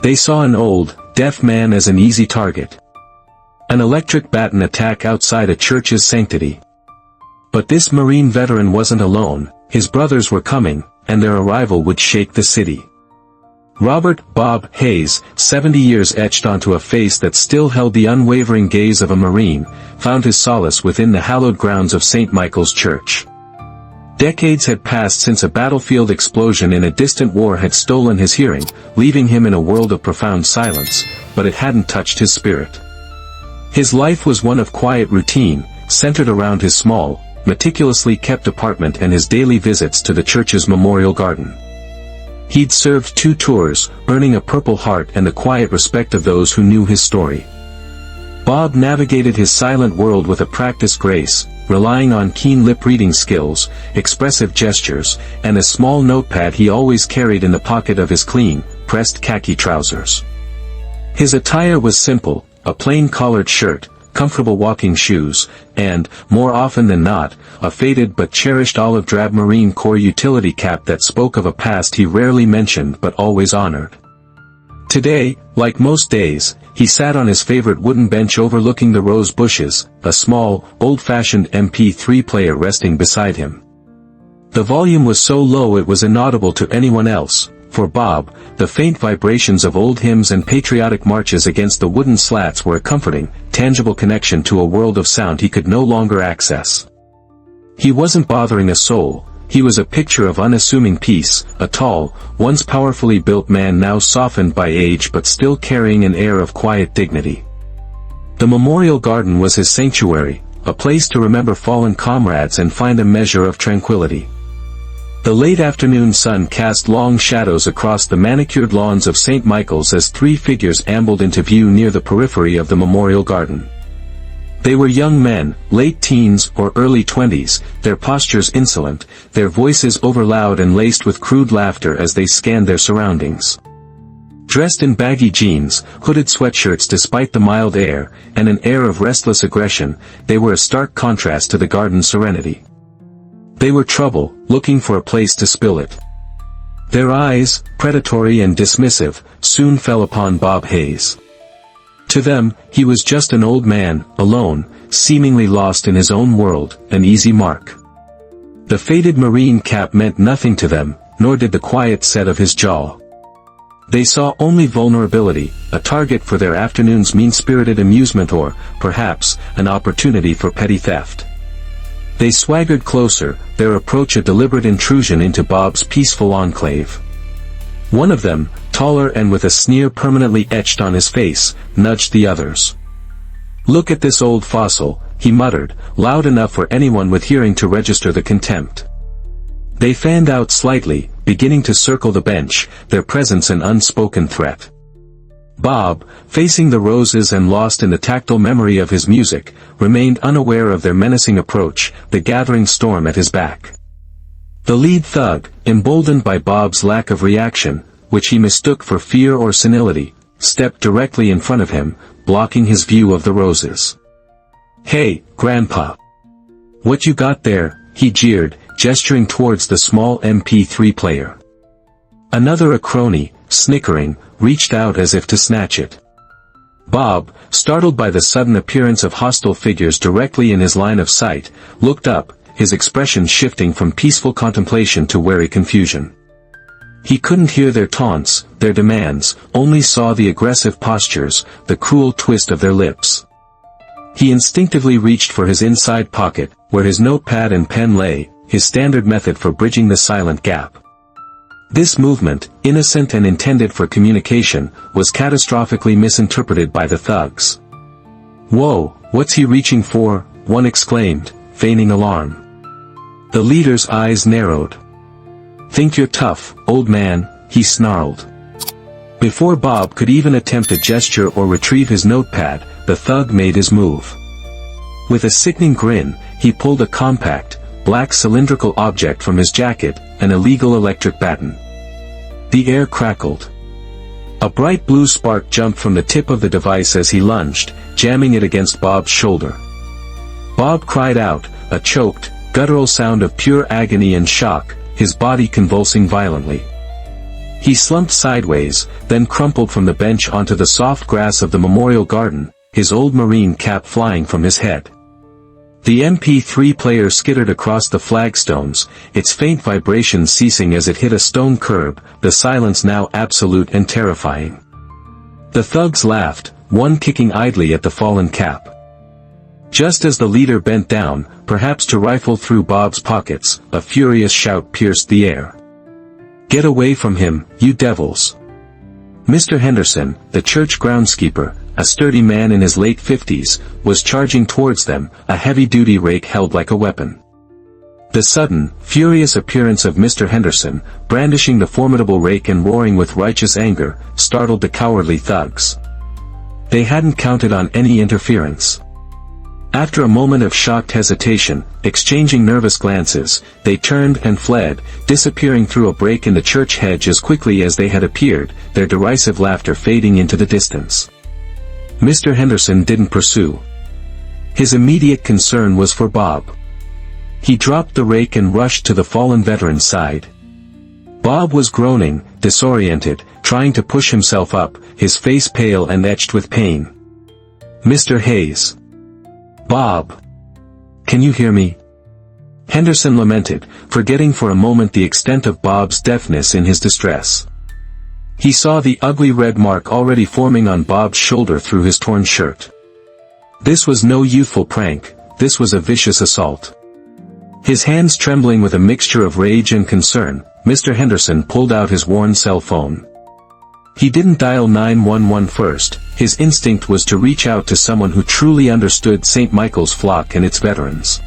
They saw an old, deaf man as an easy target. An electric baton attack outside a church's sanctity. But this Marine veteran wasn't alone, his brothers were coming, and their arrival would shake the city. Robert "Bob" Hayes, 70 years etched onto a face that still held the unwavering gaze of a Marine, found his solace within the hallowed grounds of St. Michael's Church. Decades had passed since a battlefield explosion in a distant war had stolen his hearing, leaving him in a world of profound silence, but it hadn't touched his spirit. His life was one of quiet routine, centered around his small, meticulously kept apartment and his daily visits to the church's memorial garden. He'd served 2 tours, earning a Purple Heart and the quiet respect of those who knew his story. Bob navigated his silent world with a practiced grace, relying on keen lip-reading skills, expressive gestures, and a small notepad he always carried in the pocket of his clean, pressed khaki trousers. His attire was simple, a plain collared shirt, comfortable walking shoes, and, more often than not, a faded but cherished olive drab Marine Corps utility cap that spoke of a past he rarely mentioned but always honored. Today, like most days, he sat on his favorite wooden bench overlooking the rose bushes, a small, old-fashioned MP3 player resting beside him. The volume was so low it was inaudible to anyone else. For Bob, the faint vibrations of old hymns and patriotic marches against the wooden slats were a comforting, tangible connection to a world of sound he could no longer access. He wasn't bothering a soul, he was a picture of unassuming peace, a tall, once powerfully built man now softened by age but still carrying an air of quiet dignity. The memorial garden was his sanctuary, a place to remember fallen comrades and find a measure of tranquility. The late afternoon sun cast long shadows across the manicured lawns of St. Michael's as 3 figures ambled into view near the periphery of the memorial garden. They were young men, late teens or early 20s, their postures insolent, their voices overloud and laced with crude laughter as they scanned their surroundings. Dressed in baggy jeans, hooded sweatshirts despite the mild air, and an air of restless aggression, they were a stark contrast to the garden's serenity. They were trouble, looking for a place to spill it. Their eyes, predatory and dismissive, soon fell upon Bob Hayes. To them, he was just an old man, alone, seemingly lost in his own world, an easy mark. The faded Marine cap meant nothing to them, nor did the quiet set of his jaw. They saw only vulnerability, a target for their afternoon's mean-spirited amusement or, perhaps, an opportunity for petty theft. They swaggered closer, their approach a deliberate intrusion into Bob's peaceful enclave. One of them, taller and with a sneer permanently etched on his face, nudged the others. "Look at this old fossil," he muttered, loud enough for anyone with hearing to register the contempt. They fanned out slightly, beginning to circle the bench, their presence an unspoken threat. Bob, facing the roses and lost in the tactile memory of his music, remained unaware of their menacing approach, the gathering storm at his back. The lead thug, emboldened by Bob's lack of reaction, which he mistook for fear or senility, stepped directly in front of him, blocking his view of the roses. "Hey, Grandpa. What you got there?" he jeered, gesturing towards the small MP3 player. Another, a crony, snickering, reached out as if to snatch it. Bob, startled by the sudden appearance of hostile figures directly in his line of sight, looked up, his expression shifting from peaceful contemplation to wary confusion. He couldn't hear their taunts, their demands, only saw the aggressive postures, the cruel twist of their lips. He instinctively reached for his inside pocket, where his notepad and pen lay, his standard method for bridging the silent gap. This movement, innocent and intended for communication, was catastrophically misinterpreted by the thugs. "Whoa, what's he reaching for?" one exclaimed, feigning alarm. The leader's eyes narrowed. "Think you're tough, old man," he snarled. Before Bob could even attempt a gesture or retrieve his notepad, the thug made his move. With a sickening grin, he pulled a compact, black cylindrical object from his jacket, an illegal electric baton. The air crackled. A bright blue spark jumped from the tip of the device as he lunged, jamming it against Bob's shoulder. Bob cried out, a choked, guttural sound of pure agony and shock, his body convulsing violently. He slumped sideways, then crumpled from the bench onto the soft grass of the memorial garden, his old Marine cap flying from his head. The MP3 player skittered across the flagstones, its faint vibration ceasing as it hit a stone curb, the silence now absolute and terrifying. The thugs laughed, one kicking idly at the fallen cap. Just as the leader bent down, perhaps to rifle through Bob's pockets, a furious shout pierced the air. "Get away from him, you devils!" Mr. Henderson, the church groundskeeper, a sturdy man in his late 50s, was charging towards them, a heavy-duty rake held like a weapon. The sudden, furious appearance of Mr. Henderson, brandishing the formidable rake and roaring with righteous anger, startled the cowardly thugs. They hadn't counted on any interference. After a moment of shocked hesitation, exchanging nervous glances, they turned and fled, disappearing through a break in the church hedge as quickly as they had appeared, their derisive laughter fading into the distance. Mr. Henderson didn't pursue. His immediate concern was for Bob. He dropped the rake and rushed to the fallen veteran's side. Bob was groaning, disoriented, trying to push himself up, his face pale and etched with pain. "Mr. Hayes. Bob. Can you hear me?" Henderson lamented, forgetting for a moment the extent of Bob's deafness in his distress. He saw the ugly red mark already forming on Bob's shoulder through his torn shirt. This was no youthful prank, this was a vicious assault. His hands trembling with a mixture of rage and concern, Mr. Henderson pulled out his worn cell phone. He didn't dial 911 first, his instinct was to reach out to someone who truly understood St. Michael's flock and its veterans.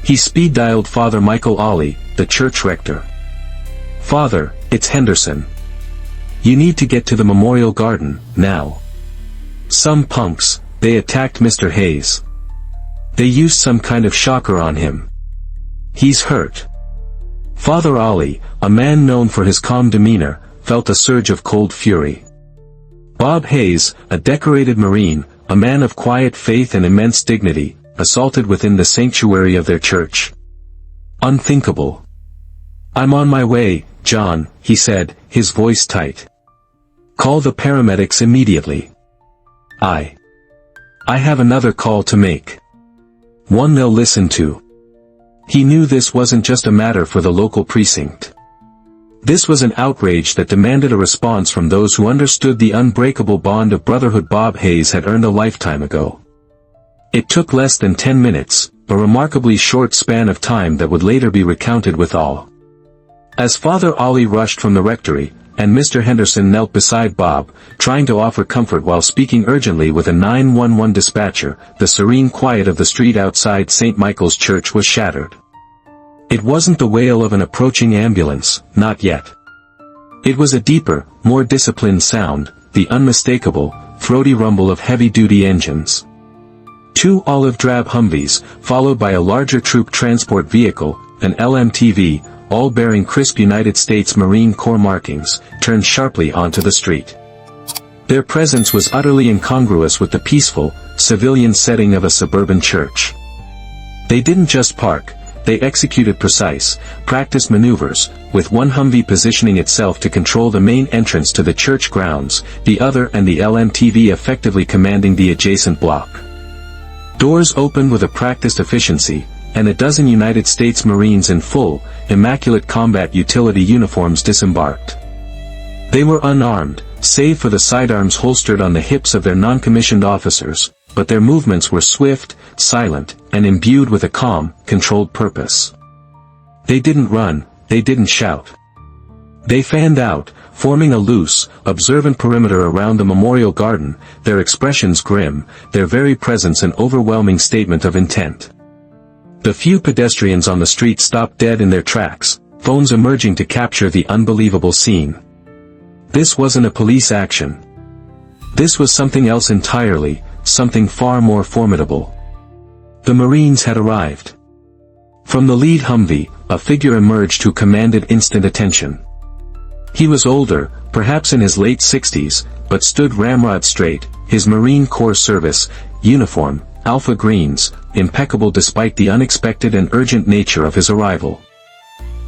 He speed-dialed Father Michael Ollie, the church rector. "Father, it's Henderson. You need to get to the memorial garden, now. Some punks, they attacked Mr. Hayes. They used some kind of shocker on him. He's hurt." Father Ollie, a man known for his calm demeanor, felt a surge of cold fury. Bob Hayes, a decorated Marine, a man of quiet faith and immense dignity, assaulted within the sanctuary of their church. Unthinkable. "I'm on my way, John," he said, his voice tight. "Call the paramedics immediately. I have another call to make. One they'll listen to." He knew this wasn't just a matter for the local precinct. This was an outrage that demanded a response from those who understood the unbreakable bond of brotherhood Bob Hayes had earned a lifetime ago. It took less than 10 minutes, a remarkably short span of time that would later be recounted with awe. As Father Ollie rushed from the rectory, and Mr. Henderson knelt beside Bob, trying to offer comfort while speaking urgently with a 911 dispatcher, the serene quiet of the street outside St. Michael's Church was shattered. It wasn't the wail of an approaching ambulance, not yet. It was a deeper, more disciplined sound, the unmistakable, throaty rumble of heavy-duty engines. 2 olive-drab Humvees, followed by a larger troop transport vehicle, an LMTV, all bearing crisp United States Marine Corps markings, turned sharply onto the street. Their presence was utterly incongruous with the peaceful, civilian setting of a suburban church. They didn't just park, they executed precise, practiced maneuvers, with one Humvee positioning itself to control the main entrance to the church grounds, the other and the LMTV effectively commanding the adjacent block. Doors opened with a practiced efficiency, and a dozen United States Marines in full, immaculate combat utility uniforms disembarked. They were unarmed, save for the sidearms holstered on the hips of their non-commissioned officers, but their movements were swift, silent, and imbued with a calm, controlled purpose. They didn't run, they didn't shout. They fanned out, forming a loose, observant perimeter around the memorial garden, their expressions grim, their very presence an overwhelming statement of intent. The few pedestrians on the street stopped dead in their tracks, phones emerging to capture the unbelievable scene. This wasn't a police action. This was something else entirely, something far more formidable. The Marines had arrived. From the lead Humvee, a figure emerged who commanded instant attention. He was older, perhaps in his late 60s, but stood ramrod straight, his Marine Corps service uniform, alpha greens, impeccable despite the unexpected and urgent nature of his arrival.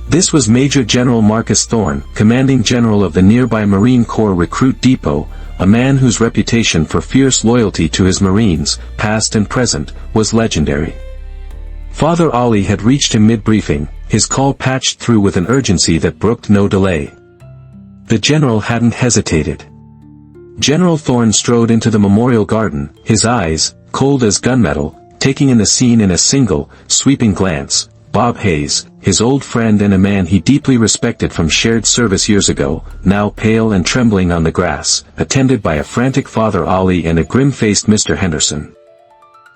This was Major General Marcus Thorne, commanding general of the nearby Marine Corps Recruit Depot, a man whose reputation for fierce loyalty to his Marines, past and present, was legendary. Father Ollie had reached him mid-briefing, his call patched through with an urgency that brooked no delay. The general hadn't hesitated. General Thorne strode into the memorial garden, his eyes, cold as gunmetal, taking in the scene in a single, sweeping glance. Bob Hayes, his old friend and a man he deeply respected from shared service years ago, now pale and trembling on the grass, attended by a frantic Father Ollie and a grim-faced Mr. Henderson.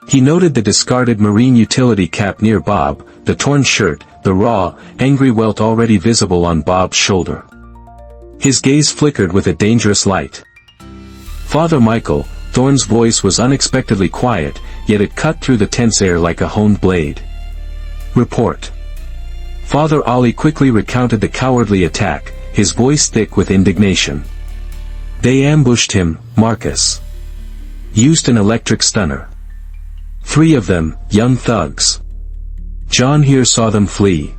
He noted the discarded marine utility cap near Bob, the torn shirt, the raw, angry welt already visible on Bob's shoulder. His gaze flickered with a dangerous light. Father Michael, Thorne's voice was unexpectedly quiet, yet it cut through the tense air like a honed blade. Report. Father Ollie quickly recounted the cowardly attack, his voice thick with indignation. They ambushed him, Marcus. Used an electric stunner. 3 of them, young thugs. John here saw them flee.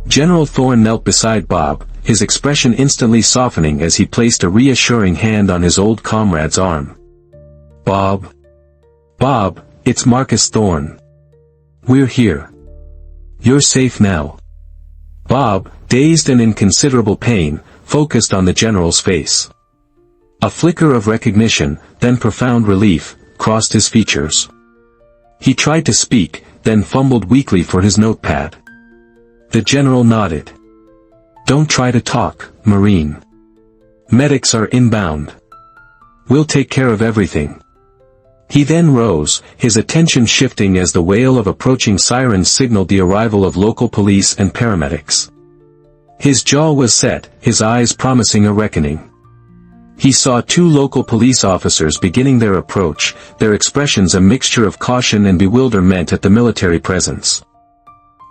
General Thorne knelt beside Bob, his expression instantly softening as he placed a reassuring hand on his old comrade's arm. Bob, it's Marcus Thorne. We're here. You're safe now. Bob, dazed and in considerable pain, focused on the general's face. A flicker of recognition, then profound relief, crossed his features. He tried to speak, then fumbled weakly for his notepad. The general nodded. Don't try to talk, Marine. Medics are inbound. We'll take care of everything. He then rose, his attention shifting as the wail of approaching sirens signaled the arrival of local police and paramedics. His jaw was set, his eyes promising a reckoning. He saw 2 local police officers beginning their approach, their expressions a mixture of caution and bewilderment at the military presence.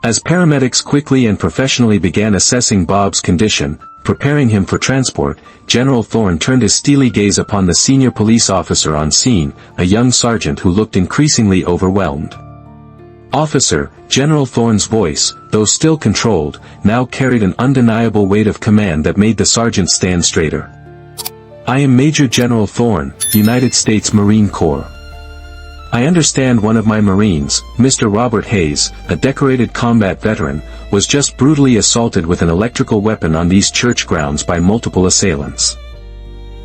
As paramedics quickly and professionally began assessing Bob's condition, preparing him for transport, General Thorne turned his steely gaze upon the senior police officer on scene, a young sergeant who looked increasingly overwhelmed. Officer, General Thorne's voice, though still controlled, now carried an undeniable weight of command that made the sergeant stand straighter. I am Major General Thorne, United States Marine Corps. I understand one of my Marines, Mr. Robert Hayes, a decorated combat veteran, was just brutally assaulted with an electrical weapon on these church grounds by multiple assailants.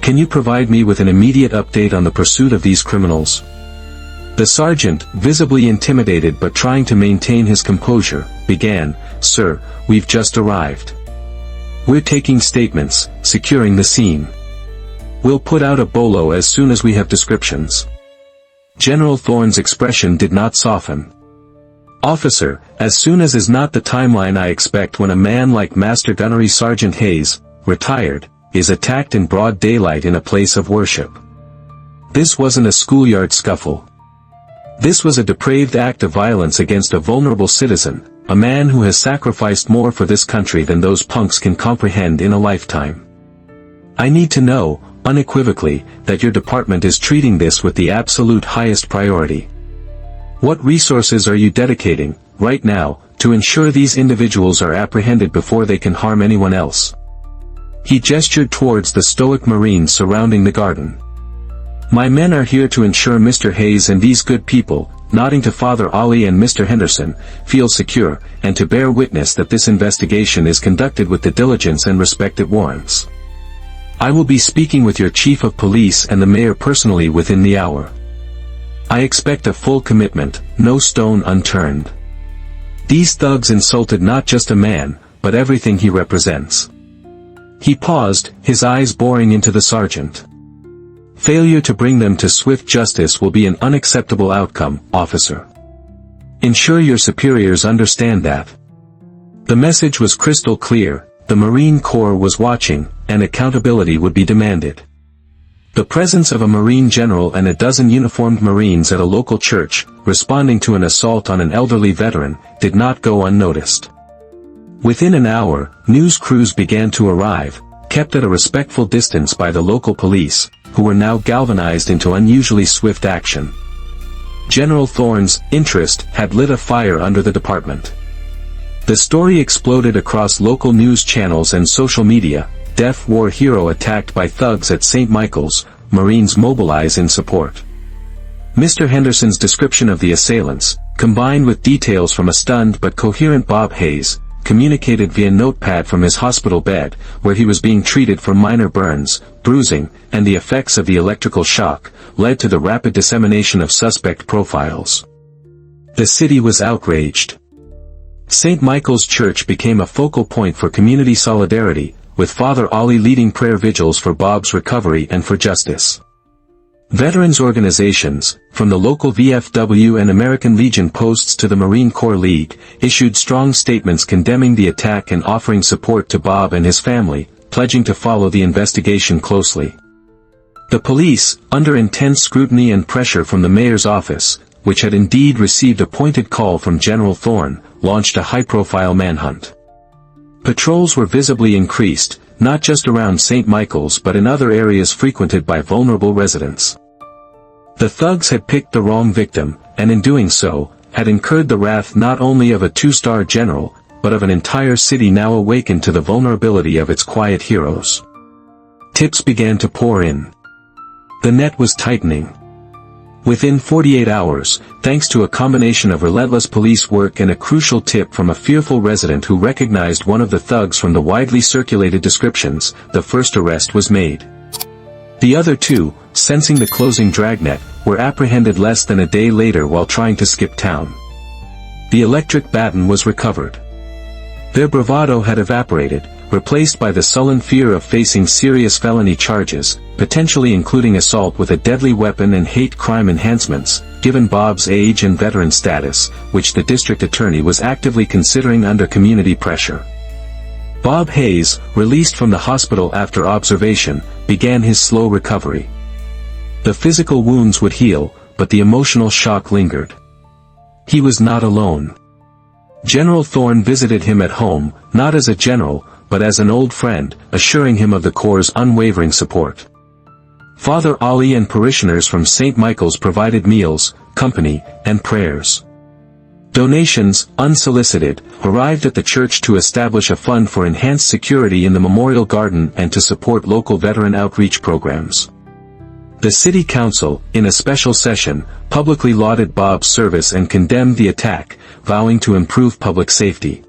Can you provide me with an immediate update on the pursuit of these criminals? The sergeant, visibly intimidated but trying to maintain his composure, began, Sir, we've just arrived. We're taking statements, securing the scene. We'll put out a bolo as soon as we have descriptions. General Thorne's expression did not soften. Officer, as soon as is not the timeline I expect when a man like Master Gunnery Sergeant Hayes, retired, is attacked in broad daylight in a place of worship. This wasn't a schoolyard scuffle. This was a depraved act of violence against a vulnerable citizen, a man who has sacrificed more for this country than those punks can comprehend in a lifetime. I need to know, unequivocally, that your department is treating this with the absolute highest priority. What resources are you dedicating, right now, to ensure these individuals are apprehended before they can harm anyone else? He gestured towards the stoic Marines surrounding the garden. My men are here to ensure Mr. Hayes and these good people, nodding to Father Ollie and Mr. Henderson, feel secure, and to bear witness that this investigation is conducted with the diligence and respect it warrants. I will be speaking with your chief of police and the mayor personally within the hour. I expect a full commitment, no stone unturned. These thugs insulted not just a man, but everything he represents. He paused, his eyes boring into the sergeant. Failure to bring them to swift justice will be an unacceptable outcome, officer. Ensure your superiors understand that. The message was crystal clear. The Marine Corps was watching, and accountability would be demanded. The presence of a Marine general and a dozen uniformed Marines at a local church, responding to an assault on an elderly veteran, did not go unnoticed. Within an hour, news crews began to arrive, kept at a respectful distance by the local police, who were now galvanized into unusually swift action. General Thorne's interest had lit a fire under the department. The story exploded across local news channels and social media. Deaf war hero attacked by thugs at St. Michael's, Marines mobilize in support. Mr. Henderson's description of the assailants, combined with details from a stunned but coherent Bob Hayes, communicated via notepad from his hospital bed, where he was being treated for minor burns, bruising, and the effects of the electrical shock, led to the rapid dissemination of suspect profiles. The city was outraged. St. Michael's Church became a focal point for community solidarity, with Father Ali leading prayer vigils for Bob's recovery and for justice. Veterans organizations, from the local VFW and American Legion posts to the Marine Corps League, issued strong statements condemning the attack and offering support to Bob and his family, pledging to follow the investigation closely. The police, under intense scrutiny and pressure from the mayor's office, which had indeed received a pointed call from General Thorne, launched a high-profile manhunt. Patrols were visibly increased, not just around St. Michael's but in other areas frequented by vulnerable residents. The thugs had picked the wrong victim, and in doing so, had incurred the wrath not only of a two-star general, but of an entire city now awakened to the vulnerability of its quiet heroes. Tips began to pour in. The net was tightening. Within 48 hours, thanks to a combination of relentless police work and a crucial tip from a fearful resident who recognized one of the thugs from the widely circulated descriptions, the first arrest was made. The other two, sensing the closing dragnet, were apprehended less than a day later while trying to skip town. The electric baton was recovered. Their bravado had evaporated, replaced by the sullen fear of facing serious felony charges, potentially including assault with a deadly weapon and hate crime enhancements, given Bob's age and veteran status, which the district attorney was actively considering under community pressure. Bob Hayes, released from the hospital after observation, began his slow recovery. The physical wounds would heal, but the emotional shock lingered. He was not alone. General Thorne visited him at home, not as a general, but as an old friend, assuring him of the Corps' unwavering support. Father Ali and parishioners from St. Michael's provided meals, company, and prayers. Donations, unsolicited, arrived at the church to establish a fund for enhanced security in the memorial garden and to support local veteran outreach programs. The city council, in a special session, publicly lauded Bob's service and condemned the attack, vowing to improve public safety.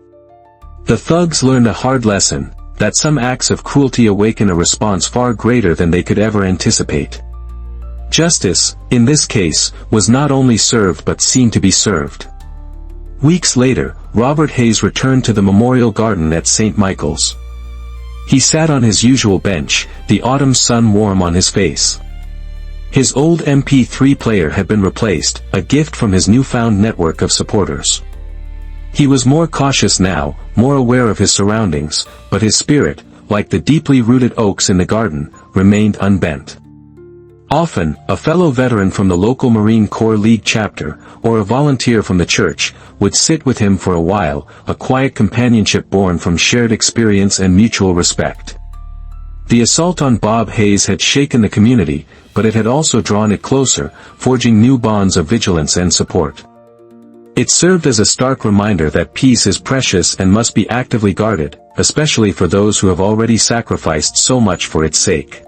The thugs learned a hard lesson, that some acts of cruelty awaken a response far greater than they could ever anticipate. Justice, in this case, was not only served but seen to be served. Weeks later, Robert Hayes returned to the memorial garden at St. Michael's. He sat on his usual bench, the autumn sun warm on his face. His old MP3 player had been replaced, a gift from his newfound network of supporters. He was more cautious now, more aware of his surroundings, but his spirit, like the deeply rooted oaks in the garden, remained unbent. Often, a fellow veteran from the local Marine Corps League chapter, or a volunteer from the church, would sit with him for a while, a quiet companionship born from shared experience and mutual respect. The assault on Bob Hayes had shaken the community, but it had also drawn it closer, forging new bonds of vigilance and support. It served as a stark reminder that peace is precious and must be actively guarded, especially for those who have already sacrificed so much for its sake.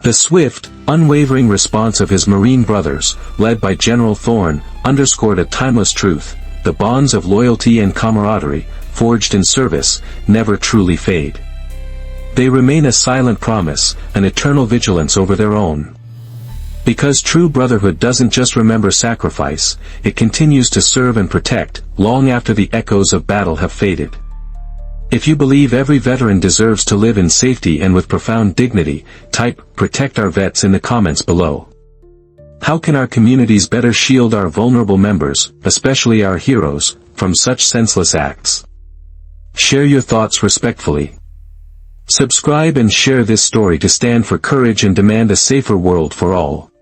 The swift, unwavering response of his Marine brothers, led by General Thorne, underscored a timeless truth: the bonds of loyalty and camaraderie, forged in service, never truly fade. They remain a silent promise, an eternal vigilance over their own. Because true brotherhood doesn't just remember sacrifice, it continues to serve and protect, long after the echoes of battle have faded. If you believe every veteran deserves to live in safety and with profound dignity, type "Protect Our Vets" in the comments below. How can our communities better shield our vulnerable members, especially our heroes, from such senseless acts? Share your thoughts respectfully. Subscribe and share this story to stand for courage and demand a safer world for all.